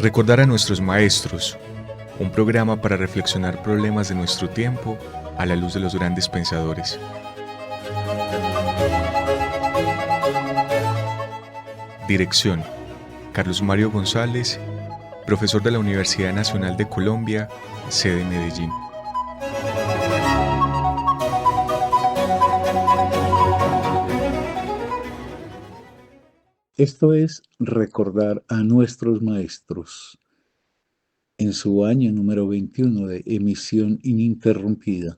Recordar a nuestros maestros, un programa para reflexionar problemas de nuestro tiempo a la luz de los grandes pensadores. Dirección: Carlos Mario González, profesor de la Universidad Nacional de Colombia, sede Medellín. Esto es recordar a nuestros maestros en su año número 21 de emisión ininterrumpida.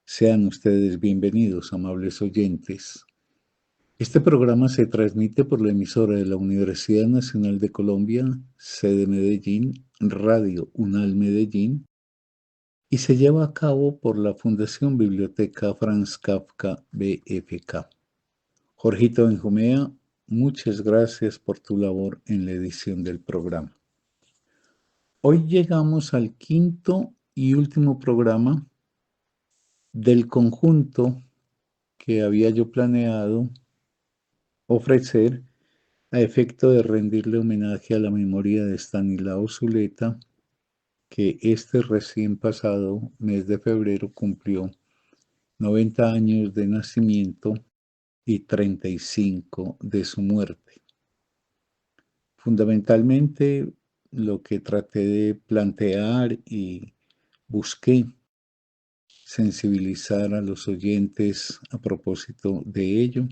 Sean ustedes bienvenidos, amables oyentes. Este programa se transmite por la emisora de la Universidad Nacional de Colombia, sede Medellín, Radio UNAL Medellín, y se lleva a cabo por la Fundación Biblioteca Franz Kafka BFK. Jorgito Benjumea, muchas gracias por tu labor en la edición del programa. Hoy llegamos al quinto y último programa del conjunto que había yo planeado ofrecer a efecto de rendirle homenaje a la memoria de Stanislao Zuleta, que este recién pasado mes de febrero cumplió 90 años de nacimiento y 35 de su muerte. Fundamentalmente, lo que traté de plantear y busqué sensibilizar a los oyentes a propósito de ello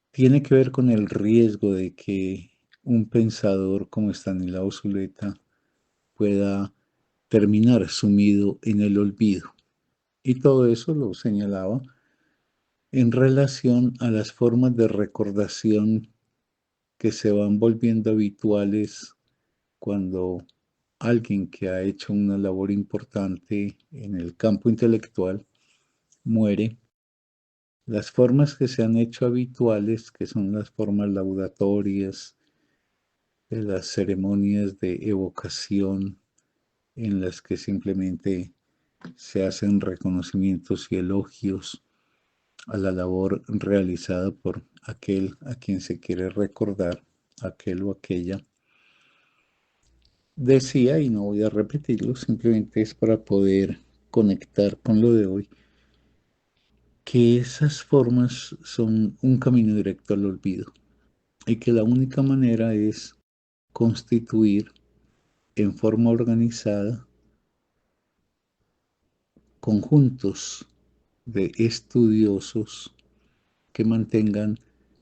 tiene que ver con el riesgo de que un pensador como Stanislao Zuleta pueda terminar sumido en el olvido. Y todo eso lo señalaba en relación a las formas de recordación que se van volviendo habituales cuando alguien que ha hecho una labor importante en el campo intelectual muere. Las formas que se han hecho habituales, que son las formas laudatorias, de las ceremonias de evocación, en las que simplemente se hacen reconocimientos y elogios a la labor realizada por aquel a quien se quiere recordar, aquel o aquella. Decía, y no voy a repetirlo, simplemente es para poder conectar con lo de hoy, que esas formas son un camino directo al olvido y que la única manera es constituir en forma organizada conjuntos de estudiosos que mantengan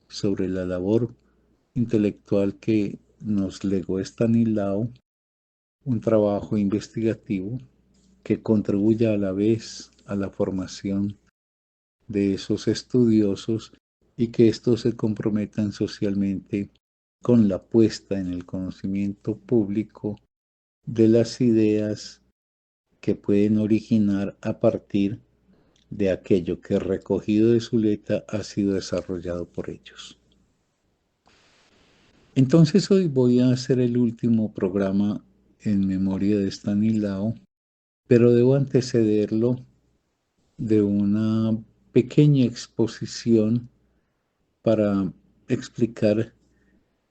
sobre la labor intelectual que nos legó Stanislao un trabajo investigativo que contribuya a la vez a la formación de esos estudiosos y que estos se comprometan socialmente con la puesta en el conocimiento público de las ideas que pueden originar a partir de aquello que recogido de Zuleta ha sido desarrollado por ellos. Entonces hoy voy a hacer el último programa en memoria de Stanislao, pero debo antecederlo de una pequeña exposición para explicar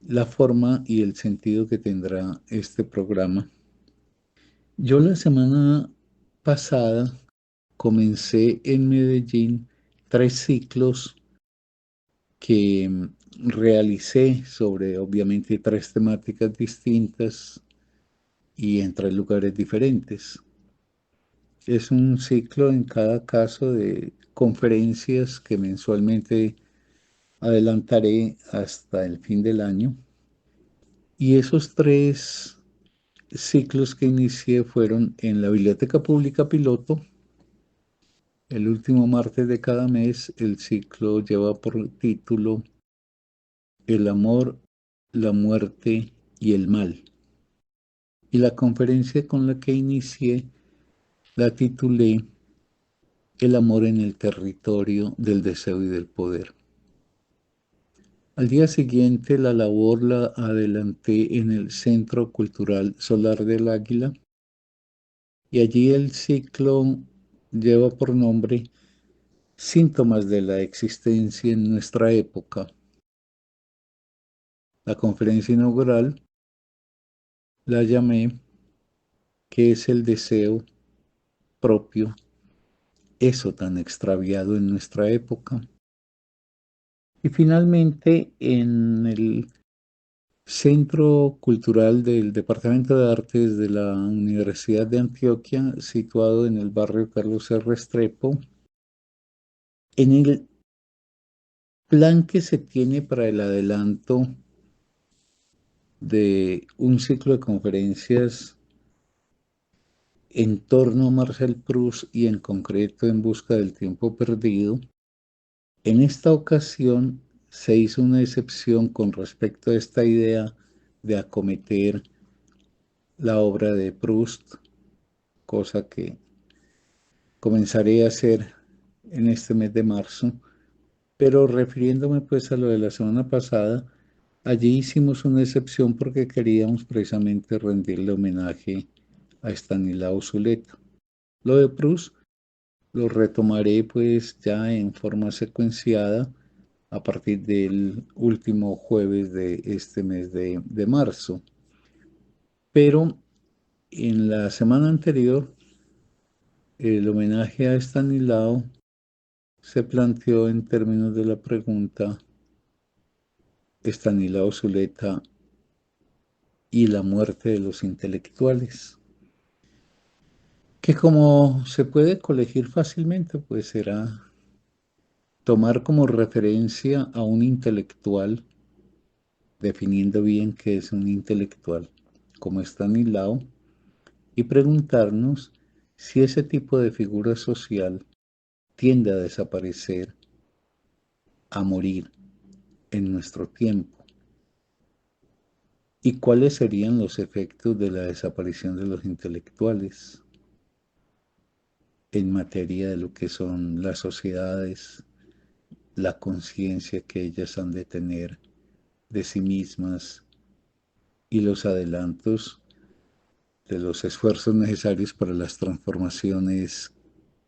la forma y el sentido que tendrá este programa. Yo la semana pasada comencé en Medellín 3 ciclos que realicé sobre obviamente 3 temáticas distintas y en 3 lugares diferentes. Es un ciclo en cada caso de conferencias que mensualmente adelantaré hasta el fin del año. Y esos 3 ciclos que inicié fueron en la Biblioteca Pública Piloto. El último martes de cada mes, el ciclo lleva por título El amor, la muerte y el mal. Y la conferencia con la que inicié la titulé El amor en el territorio del deseo y del poder. Al día siguiente la labor la adelanté en el Centro Cultural Solar del Águila y allí el ciclo lleva por nombre Síntomas de la existencia en nuestra época. La conferencia inaugural la llamé, que es el deseo propio, eso tan extraviado en nuestra época. Y finalmente, en el Centro Cultural del Departamento de Artes de la Universidad de Antioquia, situado en el barrio Carlos R. Restrepo, en el plan que se tiene para el adelanto de un ciclo de conferencias en torno a Marcel Proust y en concreto En busca del tiempo perdido, en esta ocasión se hizo una excepción con respecto a esta idea de acometer la obra de Proust, cosa que comenzaré a hacer en este mes de marzo. Pero refiriéndome pues a lo de la semana pasada, allí hicimos una excepción porque queríamos precisamente rendirle homenaje a Estanislao Zuleta. Lo de Proust lo retomaré pues ya en forma secuenciada a partir del último jueves de este mes de marzo. Pero en la semana anterior, el homenaje a Estanislao se planteó en términos de la pregunta Estanislao Zuleta y la muerte de los intelectuales, que como se puede colegir fácilmente, pues será tomar como referencia a un intelectual, definiendo bien qué es un intelectual, como Estanislao, y preguntarnos si ese tipo de figura social tiende a desaparecer, a morir en nuestro tiempo, y cuáles serían los efectos de la desaparición de los intelectuales en materia de lo que son las sociedades, la conciencia que ellas han de tener de sí mismas y los adelantos de los esfuerzos necesarios para las transformaciones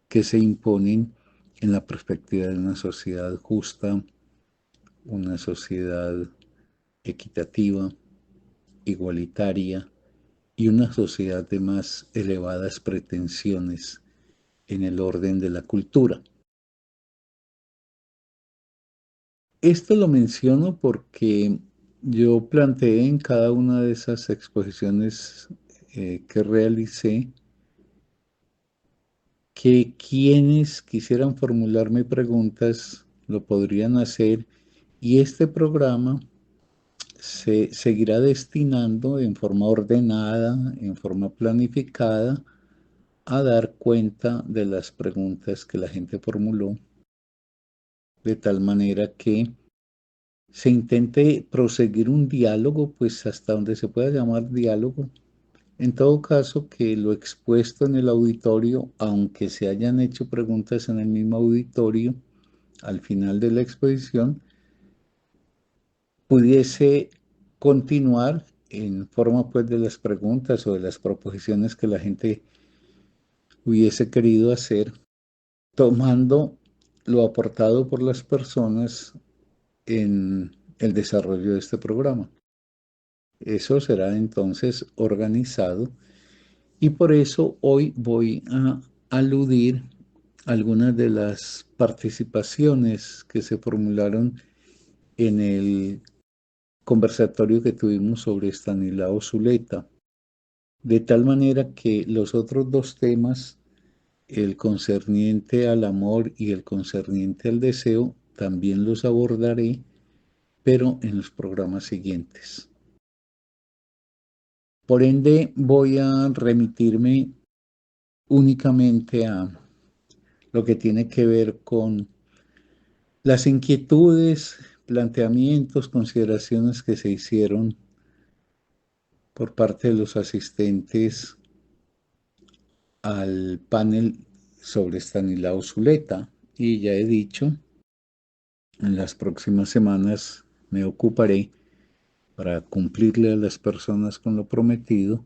que se imponen en la perspectiva de una sociedad justa, una sociedad equitativa, igualitaria y una sociedad de más elevadas pretensiones en el orden de la cultura. Esto lo menciono porque yo planteé en cada una de esas exposiciones que realicé que quienes quisieran formularme preguntas lo podrían hacer y este programa se seguirá destinando en forma ordenada, en forma planificada, a dar cuenta de las preguntas que la gente formuló, de tal manera que se intente proseguir un diálogo, pues hasta donde se pueda llamar diálogo. En todo caso, que lo expuesto en el auditorio, aunque se hayan hecho preguntas en el mismo auditorio, al final de la exposición, pudiese continuar en forma pues de las preguntas o de las proposiciones que la gente hubiese querido hacer, tomando lo aportado por las personas en el desarrollo de este programa. Eso será entonces organizado y por eso hoy voy a aludir a algunas de las participaciones que se formularon en el conversatorio que tuvimos sobre Estanislao Zuleta, de tal manera que los otros dos temas, el concerniente al amor y el concerniente al deseo, también los abordaré, pero en los programas siguientes. Por ende, voy a remitirme únicamente a lo que tiene que ver con las inquietudes, planteamientos, consideraciones que se hicieron por parte de los asistentes al panel sobre Estanislao Zuleta. Y ya he dicho, en las próximas semanas me ocuparé para cumplirle a las personas con lo prometido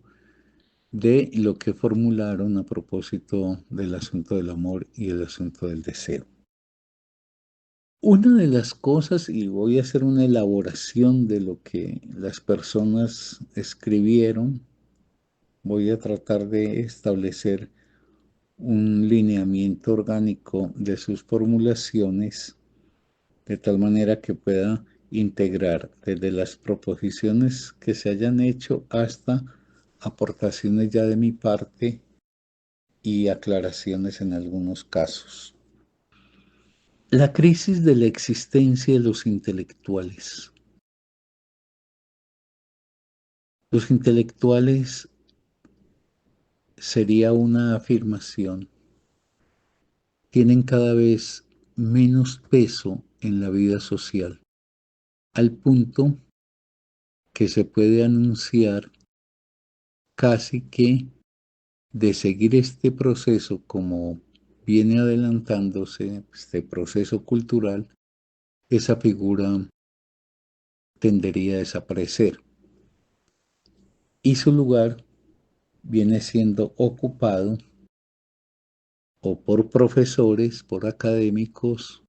de lo que formularon a propósito del asunto del amor y el asunto del deseo. Una de las cosas, y voy a hacer una elaboración de lo que las personas escribieron, voy a tratar de establecer un lineamiento orgánico de sus formulaciones de tal manera que pueda integrar desde las proposiciones que se hayan hecho hasta aportaciones ya de mi parte y aclaraciones en algunos casos. La crisis de la existencia de los intelectuales. Los intelectuales sería una afirmación, tienen cada vez menos peso en la vida social, al punto que se puede anunciar casi que de seguir este proceso como viene adelantándose, este proceso cultural, esa figura tendería a desaparecer y su lugar viene siendo ocupado o por profesores, por académicos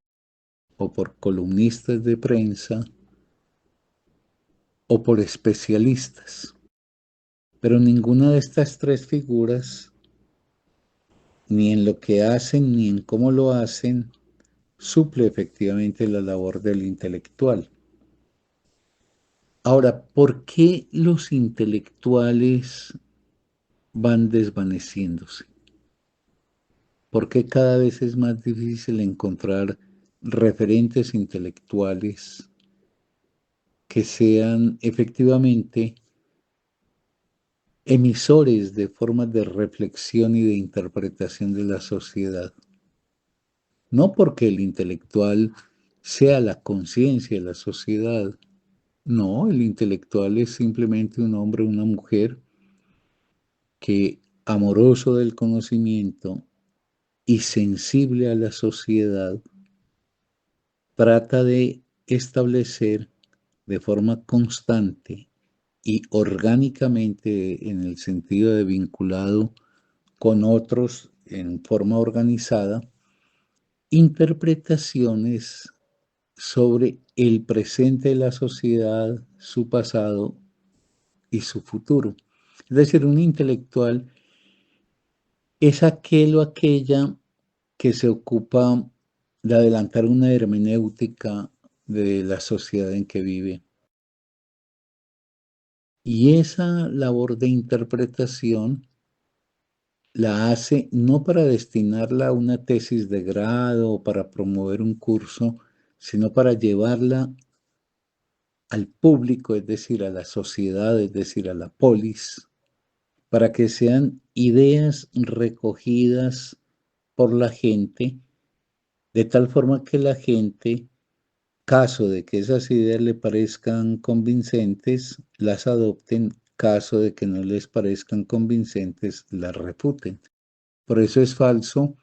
o por columnistas de prensa o por especialistas. Pero ninguna de estas tres figuras, ni en lo que hacen ni en cómo lo hacen, suple efectivamente la labor del intelectual. Ahora, ¿por qué los intelectuales van desvaneciéndose? ¿Por qué cada vez es más difícil encontrar referentes intelectuales que sean efectivamente emisores de formas de reflexión y de interpretación de la sociedad? No porque el intelectual sea la conciencia de la sociedad, no, el intelectual es simplemente un hombre o una mujer que, amoroso del conocimiento y sensible a la sociedad, trata de establecer de forma constante y orgánicamente, en el sentido de vinculado con otros en forma organizada, interpretaciones sobre el presente de la sociedad, su pasado y su futuro. Es decir, un intelectual es aquel o aquella que se ocupa de adelantar una hermenéutica de la sociedad en que vive. Y esa labor de interpretación la hace no para destinarla a una tesis de grado o para promover un curso, sino para llevarla al público, es decir, a la sociedad, es decir, a la polis, para que sean ideas recogidas por la gente, de tal forma que la gente, caso de que esas ideas le parezcan convincentes, las adopten, caso de que no les parezcan convincentes, las refuten. Por eso es falso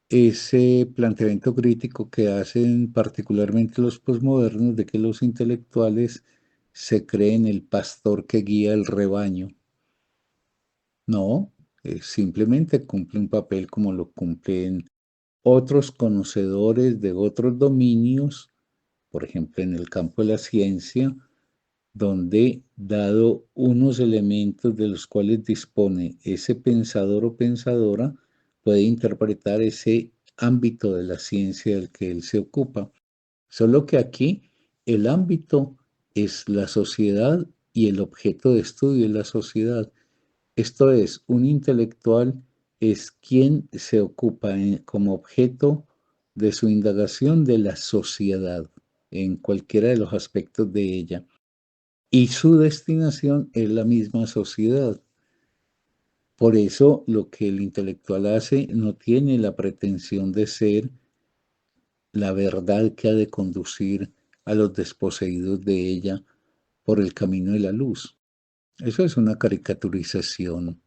ese planteamiento crítico que hacen particularmente los posmodernos de que los intelectuales se creen el pastor que guía el rebaño. No, simplemente cumple un papel como lo cumplen otros conocedores de otros dominios, por ejemplo en el campo de la ciencia, donde, dado unos elementos de los cuales dispone ese pensador o pensadora, puede interpretar ese ámbito de la ciencia del que él se ocupa. Solo que aquí el ámbito es la sociedad y el objeto de estudio es la sociedad. Esto es, un intelectual es quien se ocupa como objeto de su indagación de la sociedad, en cualquiera de los aspectos de ella. Y su destinación es la misma sociedad. Por eso lo que el intelectual hace no tiene la pretensión de ser la verdad que ha de conducir a los desposeídos de ella por el camino de la luz. Eso es una caricaturización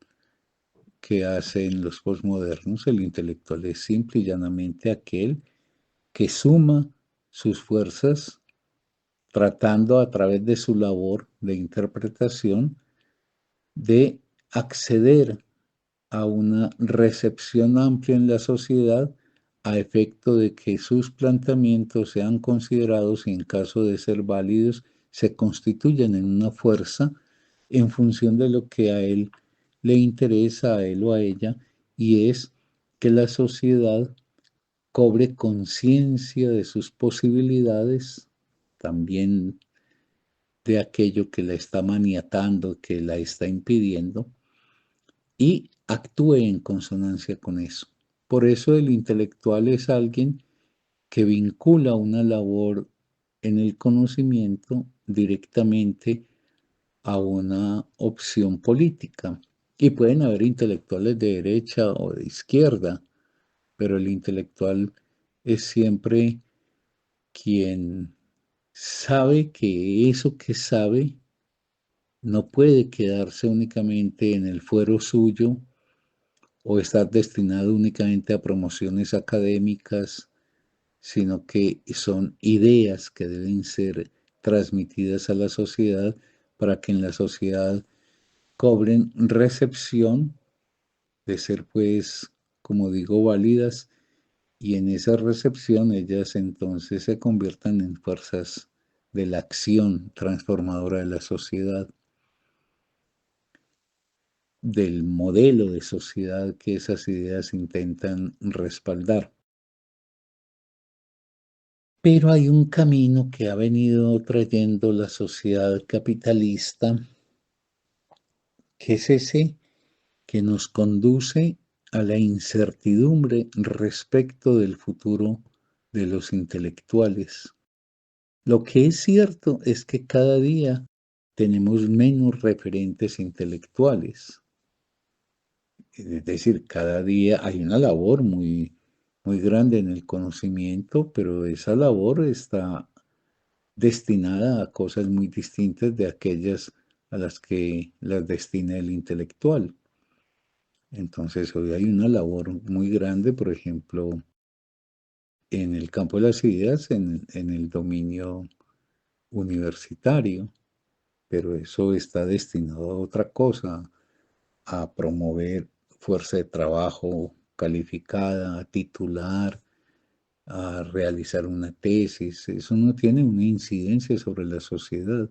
que hacen los posmodernos. El intelectual es simple y llanamente aquel que suma sus fuerzas tratando a través de su labor de interpretación de acceder a una recepción amplia en la sociedad a efecto de que sus planteamientos sean considerados y en caso de ser válidos se constituyan en una fuerza en función de lo que a él le interesa, a él o a ella, y es que la sociedad cobre conciencia de sus posibilidades, también de aquello que la está maniatando, que la está impidiendo, y actúe en consonancia con eso. Por eso el intelectual es alguien que vincula una labor en el conocimiento directamente a una opción política. Y pueden haber intelectuales de derecha o de izquierda, pero el intelectual es siempre quien sabe que eso que sabe no puede quedarse únicamente en el fuero suyo o estar destinado únicamente a promociones académicas, sino que son ideas que deben ser transmitidas a la sociedad para que en la sociedad cobren recepción de ser, pues, como digo, válidas, y en esa recepción ellas entonces se conviertan en fuerzas de la acción transformadora de la sociedad, del modelo de sociedad que esas ideas intentan respaldar. Pero hay un camino que ha venido trayendo la sociedad capitalista, que es ese que nos conduce a la incertidumbre respecto del futuro de los intelectuales. Lo que es cierto es que cada día tenemos menos referentes intelectuales. Es decir, cada día hay una labor muy grande en el conocimiento, pero esa labor está destinada a cosas muy distintas de aquellas a las que las destina el intelectual. Entonces, hoy hay una labor muy grande, por ejemplo, en el campo de las ideas, en el dominio universitario, pero eso está destinado a otra cosa, a promover fuerza de trabajo calificada, a titular, a realizar una tesis. Eso no tiene una incidencia sobre la sociedad.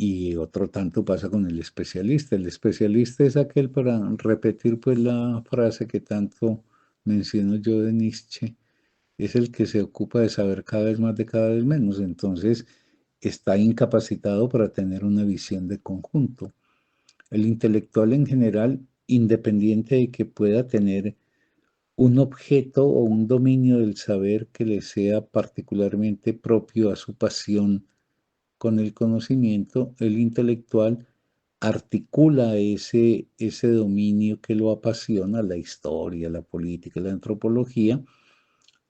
Y otro tanto pasa con el especialista. El especialista es aquel, para repetir pues la frase que tanto menciono yo de Nietzsche, es el que se ocupa de saber cada vez más de cada vez menos. Entonces está incapacitado para tener una visión de conjunto. El intelectual en general, independiente de que pueda tener un objeto o un dominio del saber que le sea particularmente propio a su pasión con el conocimiento, el intelectual articula ese dominio que lo apasiona, la historia, la política, la antropología,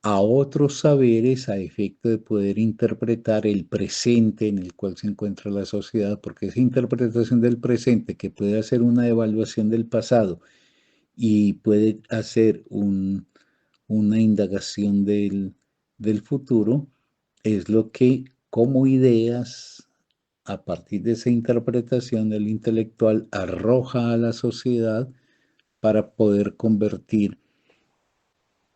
a otros saberes a efecto de poder interpretar el presente en el cual se encuentra la sociedad, porque esa interpretación del presente, que puede hacer una evaluación del pasado y puede hacer una indagación del futuro, es lo que como ideas, a partir de esa interpretación del intelectual, arroja a la sociedad para poder convertir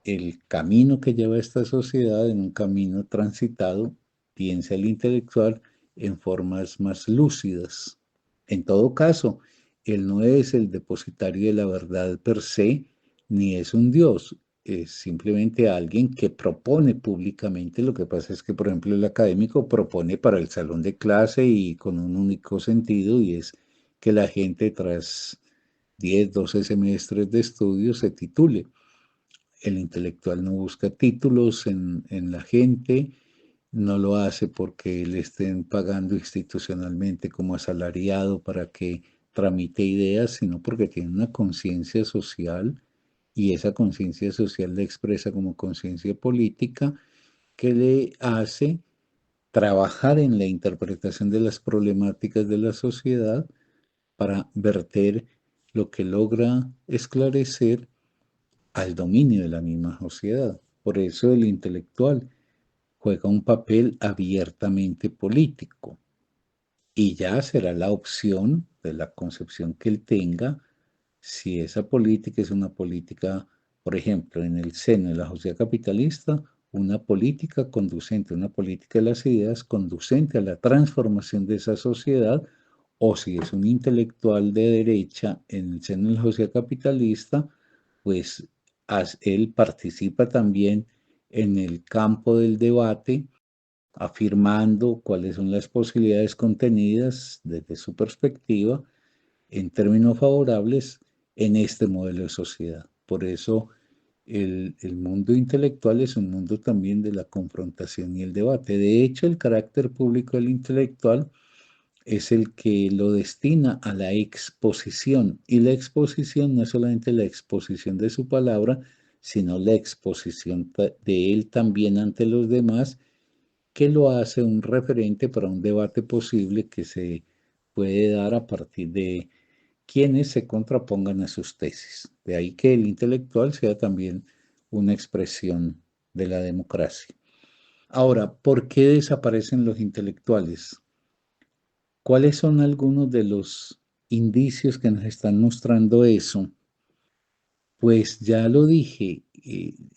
el camino que lleva esta sociedad en un camino transitado, piensa el intelectual, en formas más lúcidas. En todo caso, él no es el depositario de la verdad per se, ni es un Dios, es simplemente alguien que propone públicamente. Lo que pasa es que, por ejemplo, el académico propone para el salón de clase y con un único sentido, y es que la gente tras 10, 12 semestres de estudio se titule. El intelectual no busca títulos en la gente, no lo hace porque le estén pagando institucionalmente como asalariado para que tramite ideas, sino porque tiene una conciencia social, y esa conciencia social la expresa como conciencia política que le hace trabajar en la interpretación de las problemáticas de la sociedad para verter lo que logra esclarecer al dominio de la misma sociedad. Por eso el intelectual juega un papel abiertamente político, y ya será la opción de la concepción que él tenga, si esa política es una política, por ejemplo, en el seno de la sociedad capitalista, una política conducente, una política de las ideas conducente a la transformación de esa sociedad, o si es un intelectual de derecha en el seno de la sociedad capitalista, pues él participa también en el campo del debate, afirmando cuáles son las posibilidades contenidas desde su perspectiva en términos favorables en este modelo de sociedad. Por eso el mundo intelectual es un mundo también de la confrontación y el debate. De hecho, el carácter público del intelectual es el que lo destina a la exposición. Y la exposición no es solamente la exposición de su palabra, sino la exposición de él también ante los demás, que lo hace un referente para un debate posible que se puede dar a partir de quienes se contrapongan a sus tesis. De ahí que el intelectual sea también una expresión de la democracia. Ahora, ¿por qué desaparecen los intelectuales? ¿Cuáles son algunos de los indicios que nos están mostrando eso? Pues ya lo dije,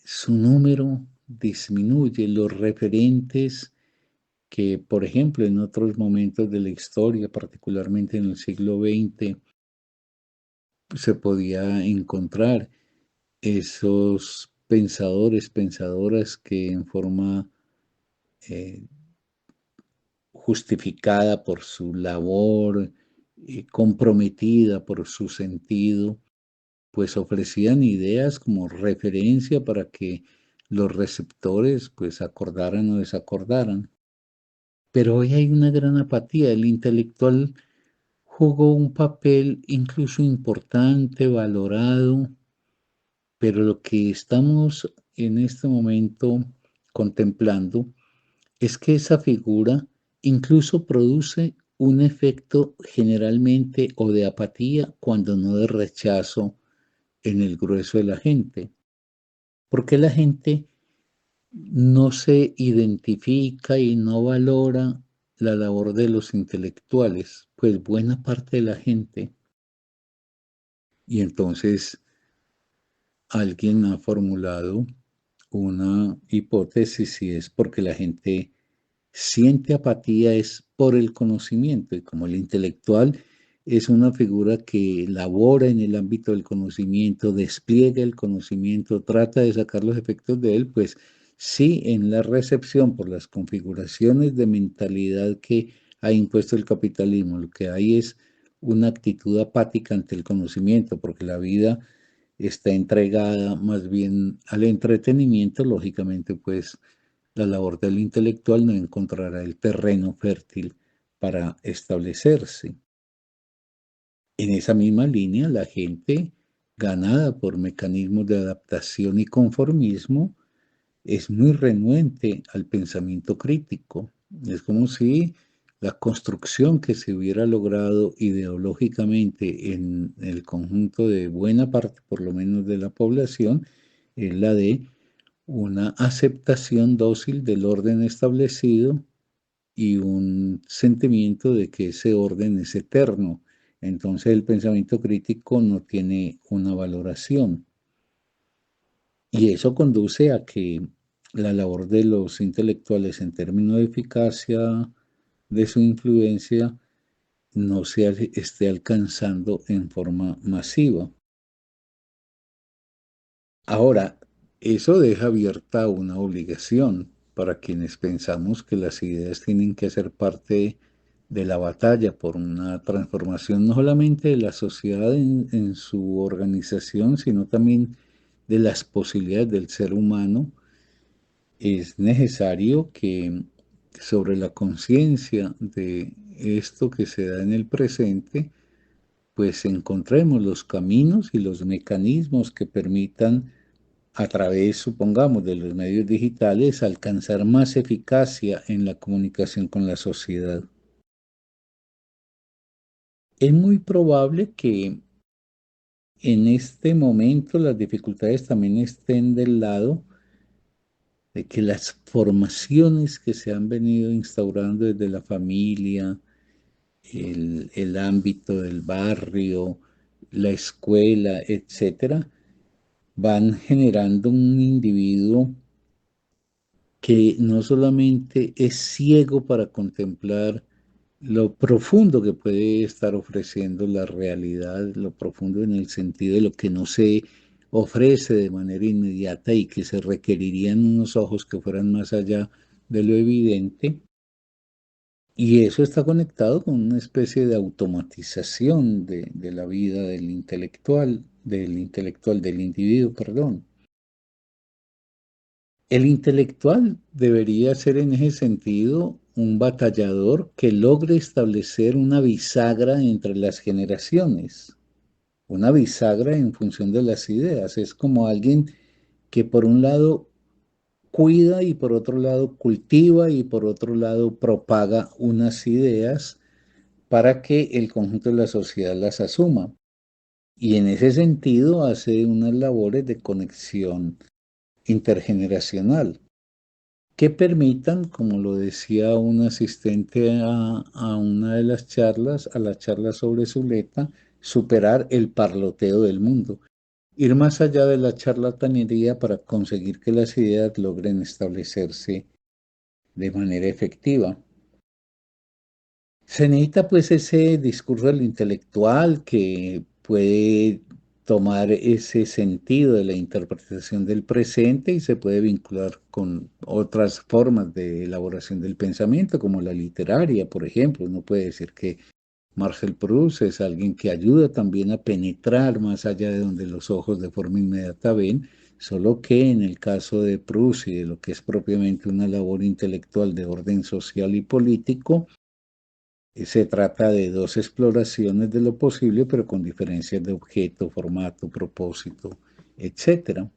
su número disminuye, los referentes que, por ejemplo, en otros momentos de la historia, particularmente en el siglo XX, se podía encontrar esos pensadores, pensadoras que en forma eh, justificada por su labor, comprometida por su sentido, pues ofrecían ideas como referencia para que los receptores pues acordaran o desacordaran. Pero hoy hay una gran apatía. El intelectual jugó un papel incluso importante, valorado, pero lo que estamos en este momento contemplando es que esa figura incluso produce un efecto generalmente o de apatía cuando no de rechazo en el grueso de la gente. Porque la gente no se identifica y no valora la labor de los intelectuales, pues buena parte de la gente. Y entonces alguien ha formulado una hipótesis y es porque la gente siente apatía es por el conocimiento y como el intelectual es una figura que labora en el ámbito del conocimiento, despliega el conocimiento, trata de sacar los efectos de él, pues sí, en la recepción por las configuraciones de mentalidad que ha impuesto el capitalismo, lo que hay es una actitud apática ante el conocimiento, porque la vida está entregada más bien al entretenimiento, lógicamente, pues la labor del intelectual no encontrará el terreno fértil para establecerse. En esa misma línea, la gente, ganada por mecanismos de adaptación y conformismo, es muy renuente al pensamiento crítico. Es como si la construcción que se hubiera logrado ideológicamente en el conjunto de buena parte, por lo menos, de la población, es la de una aceptación dócil del orden establecido y un sentimiento de que ese orden es eterno. Entonces el pensamiento crítico no tiene una valoración. Y eso conduce a que la labor de los intelectuales en términos de eficacia de su influencia no se esté alcanzando en forma masiva. Ahora, eso deja abierta una obligación para quienes pensamos que las ideas tienen que ser parte de la batalla por una transformación no solamente de la sociedad en su organización, sino también de las posibilidades del ser humano. Es necesario que sobre la conciencia de esto que se da en el presente, pues encontremos los caminos y los mecanismos que permitan a través, supongamos, de los medios digitales, alcanzar más eficacia en la comunicación con la sociedad. Es muy probable que en este momento las dificultades también estén del lado de que las formaciones que se han venido instaurando desde la familia, el ámbito del barrio, la escuela, etcétera, van generando un individuo que no solamente es ciego para contemplar lo profundo que puede estar ofreciendo la realidad, lo profundo en el sentido de lo que no se ofrece de manera inmediata y que se requerirían unos ojos que fueran más allá de lo evidente. Y eso está conectado con una especie de automatización de la vida del individuo, perdón. El intelectual debería ser en ese sentido un batallador que logre establecer una bisagra entre las generaciones, una bisagra en función de las ideas. Es como alguien que por un lado cuida y por otro lado cultiva y por otro lado propaga unas ideas para que el conjunto de la sociedad las asuma. Y en ese sentido hace unas labores de conexión intergeneracional que permitan, como lo decía un asistente a una de las charlas, a la charla sobre Zuleta, superar el parloteo del mundo, ir más allá de la charlatanería para conseguir que las ideas logren establecerse de manera efectiva. Se necesita pues ese discurso del intelectual que puede tomar ese sentido de la interpretación del presente y se puede vincular con otras formas de elaboración del pensamiento, como la literaria, por ejemplo. Uno puede decir que Marcel Proust es alguien que ayuda también a penetrar más allá de donde los ojos de forma inmediata ven, solo que en el caso de Proust y de lo que es propiamente una labor intelectual de orden social y político, se trata de dos exploraciones de lo posible, pero con diferencias de objeto, formato, propósito, etc.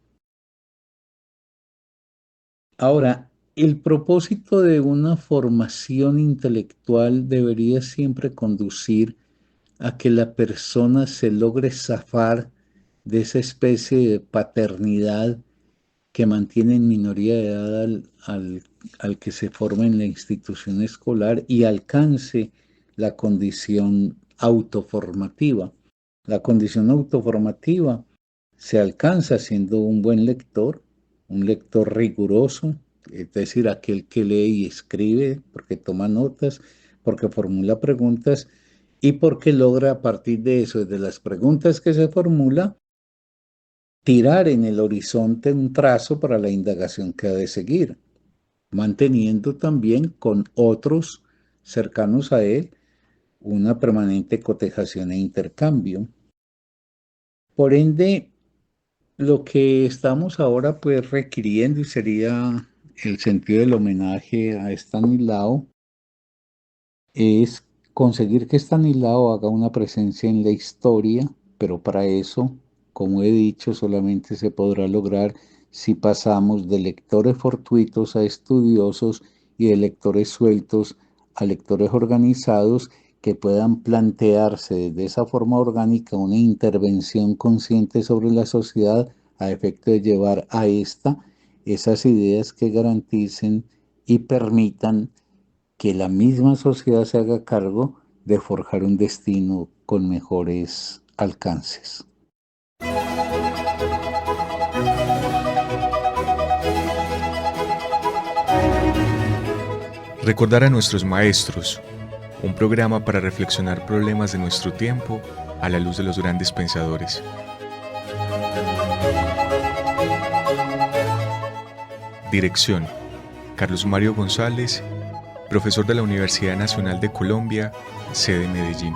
Ahora, el propósito de una formación intelectual debería siempre conducir a que la persona se logre zafar de esa especie de paternidad que mantiene en minoría de edad al que se forma en la institución escolar y alcance la condición autoformativa. La condición autoformativa se alcanza siendo un buen lector, un lector riguroso, es decir, aquel que lee y escribe porque toma notas, porque formula preguntas y porque logra a partir de eso, de las preguntas que se formula, tirar en el horizonte un trazo para la indagación que ha de seguir, manteniendo también con otros cercanos a él una permanente cotejación e intercambio. Por ende, lo que estamos ahora pues requiriendo y sería el sentido del homenaje a Stanislao es conseguir que Stanislao haga una presencia en la historia, pero para eso, como he dicho, solamente se podrá lograr si pasamos de lectores fortuitos a estudiosos y de lectores sueltos a lectores organizados que puedan plantearse de esa forma orgánica una intervención consciente sobre la sociedad a efecto de llevar a esta esas ideas que garanticen y permitan que la misma sociedad se haga cargo de forjar un destino con mejores alcances. Recordar a nuestros maestros, un programa para reflexionar problemas de nuestro tiempo a la luz de los grandes pensadores. Dirección: Carlos Mario González, profesor de la Universidad Nacional de Colombia, sede Medellín.